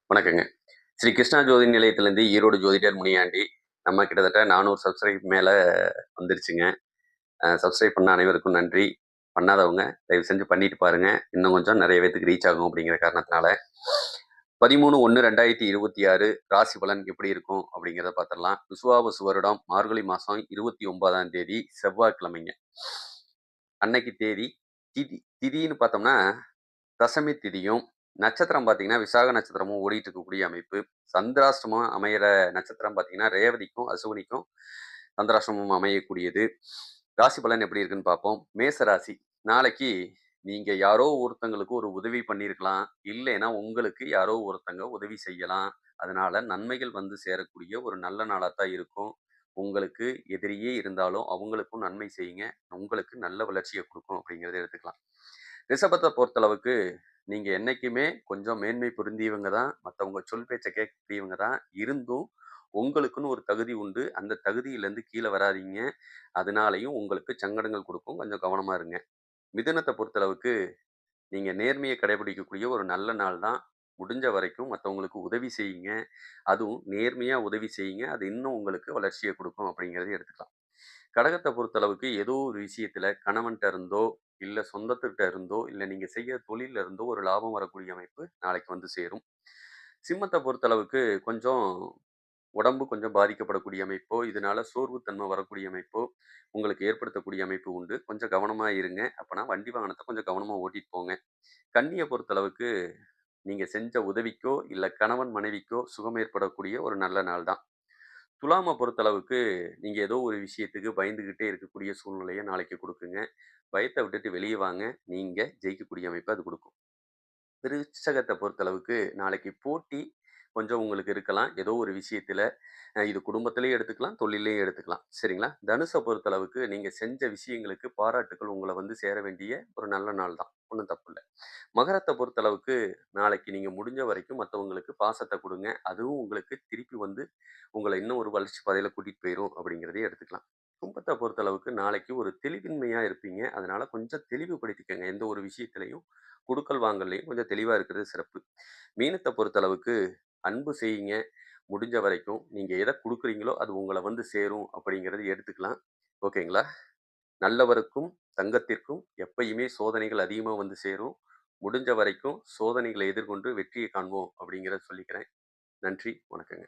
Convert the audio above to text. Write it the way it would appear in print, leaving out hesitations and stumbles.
வணக்கங்க. ஸ்ரீ கிருஷ்ணா ஜோதி நிலையத்திலேருந்து ஈரோடு ஜோதிடர் முனியாண்டி. நம்ம கிட்டத்தட்ட 400 சப்ஸ்கிரைப் மேல வந்துருச்சுங்க. சப்ஸ்கிரைப் பண்ண அனைவருக்கும் நன்றி. பண்ணாதவங்க தயவு செஞ்சு பண்ணிட்டு பாருங்க. இன்னும் கொஞ்சம் நெறைய பேத்துக்கு ரீச் ஆகும் அப்படிங்கிற காரணத்தினால. 13/1/2026 ராசி பலன் எப்படி இருக்கும் அப்படிங்கிறத பார்த்துடலாம். விசுவாவசு வருடம் மார்கழி மாசம் 29ஆம் தேதி செவ்வாய்க்கிழமைங்க. அன்னைக்கு தேதி திதின்னு பார்த்தோம்னா தசமி திதியும், நட்சத்திரம் பார்த்தீங்கன்னா, விசாக நட்சத்திரமும் ஓடிட்டு இருக்கக்கூடிய அமைப்பு. சந்திராஷ்டமம் அமையிற நட்சத்திரம் பார்த்தீங்கன்னா, ரேவதிக்கும், அசுவினிக்கும் சந்திராஷ்டமம் அமையக்கூடியது. ராசி பலன் எப்படி இருக்குன்னு பார்ப்போம். மேச ராசி. நாளைக்கு நீங்க யாரோ ஒருத்தங்களுக்கு ஒரு உதவி பண்ணியிருக்கலாம். இல்லைன்னா உங்களுக்கு யாரோ ஒருத்தங்க உதவி செய்யலாம். அதனால நன்மைகள் வந்து சேரக்கூடிய ஒரு நல்ல நாளா தான் இருக்கும். உங்களுக்கு எதிரியே இருந்தாலும் அவங்களுக்கும் நன்மை செய்யுங்க. உங்களுக்கு நல்ல வளர்ச்சிய குடுக்கும் அப்படிங்கிறத எடுத்துக்கலாம். ரிஷபத்த பொறுத்தளவுக்கு நீங்க என்னைக்குமே கொஞ்சம் மேன்மை பொருந்தியவங்க தான். மத்தவங்க சொல் பேச்ச கேட்கக்கூடியவங்க தான். இருந்தும் உங்களுக்குன்னு ஒரு தகுதி உண்டு. அந்த தகுதியிலேருந்து கீழ வராதீங்க. அதனாலயும் உங்களுக்கு சங்கடங்கள் குடுக்கும். கொஞ்சம் கவனமா இருங்க. மிதுனத்த பொறுத்தளவுக்கு நீங்க நேர்மைய கடைபிடிக்கக்கூடிய ஒரு நல்ல நாள் தான். முடிஞ்ச வரைக்கும் மத்தவங்களுக்கு உதவி செய்யுங்க. அதுவும் நேர்மையா உதவி செய்யுங்க. அது இன்னும் உங்களுக்கு வளர்ச்சிய குடுக்கும் அப்படிங்கிறத எடுத்துக்கலாம். கடகத்த பொறுத்தளவுக்கு ஏதோ ஒரு விஷயத்துல கணவன்ட்ட இருந்தோ, இல்ல சொந்தத்துட்ட இருந்தோ, இல்ல நீங்க செய்யற தொழில்ல இருந்தோ ஒரு லாபம் வரக்கூடிய அமைப்பு நாளைக்கு வந்து சேரும். சிம்மத்த பொறுத்தளவுக்கு கொஞ்சம் உடம்பு கொஞ்சம் பாதிக்கப்படக்கூடிய அமைப்போ, இதனால சோர்வுத்தன்மை வரக்கூடிய அமைப்போ, உங்களுக்கு ஏற்படுத்தக்கூடிய அமைப்பு உண்டு. கொஞ்சம் கவனமா இருங்க. அப்பன்னா வண்டி வாகனத்த கொஞ்சம் கவனமா ஓட்டிட்டு போங்க. கன்னிய பொறுத்தளவுக்கு நீங்க செஞ்ச உதவிக்கோ, இல்ல கணவன் மனைவிக்கோ சுகம் ஏற்படக்கூடிய ஒரு நல்ல நாள் தான். துலாம பொறுத்தளவுக்கு நீங்க ஏதோ ஒரு விஷயத்துக்கு பயந்துகிட்டே இருக்கக்கூடிய சூழ்நிலைய நாளைக்கு குடுக்குங்க. பயத்த விட்டுட்டு வெளிய வாங்க. நீங்க ஜெயிக்கக்கூடிய அமைப்ப அது குடுக்கும். விருச்சகத்த பொறுத்தளவுக்கு நாளைக்கு போட்டி கொஞ்சம் உங்களுக்கு இருக்கலாம். ஏதோ ஒரு விஷயத்துல. இது குடும்பத்திலயும் எடுத்துக்கலாம், தொழில்லயும் எடுத்துக்கலாம். சரிங்களா? தனுச பொறுத்தளவுக்கு நீங்க செஞ்ச விஷயங்களுக்கு பாராட்டுக்கள் உங்கள வந்து சேர வேண்டிய ஒரு நல்ல நாள் தான். ஒண்ணும் தப்பில்ல. மகரத்த பொறுத்தளவுக்கு நாளைக்கு நீங்க முடிஞ்ச வரைக்கும் மத்தவங்களுக்கு பாசத்த குடுங்க. அதுவும் உங்களுக்கு திருப்பி வந்து உங்கள இன்னும் ஒரு வளர்ச்சி பாதையில கூட்டிட்டு போயிரும் அப்படிங்கிறதையும் எடுத்துக்கலாம். கும்பத்த பொறுத்தளவுக்கு நாளைக்கு ஒரு தெளிவின்மையா இருப்பீங்க. அதனால கொஞ்சம் தெளிவுபடுத்திக்கங்க. எந்த ஒரு விஷயத்திலயும் குடுக்கல் வாங்கல்லயும் கொஞ்சம் தெளிவா இருக்கிறது சிறப்பு. மீனத்த பொறுத்தளவுக்கு அன்பு செய்யுங்க. முடிஞ்ச வரைக்கும் நீங்க எத குடுக்குறீங்களோ, அது உங்கள வந்து சேரும் அப்படிங்கிறத எடுத்துக்கலாம். ஓகேங்களா? நல்லவருக்கும், தங்கத்திற்கும் எப்பயுமே சோதனைகள் அதிகமா வந்து சேரும். முடிஞ்ச வரைக்கும் சோதனைகளை எதிர்கொண்டு வெற்றியை காண்போம் அப்படிங்கிறத சொல்லிக்கிறேன். நன்றி, வணக்கங்க.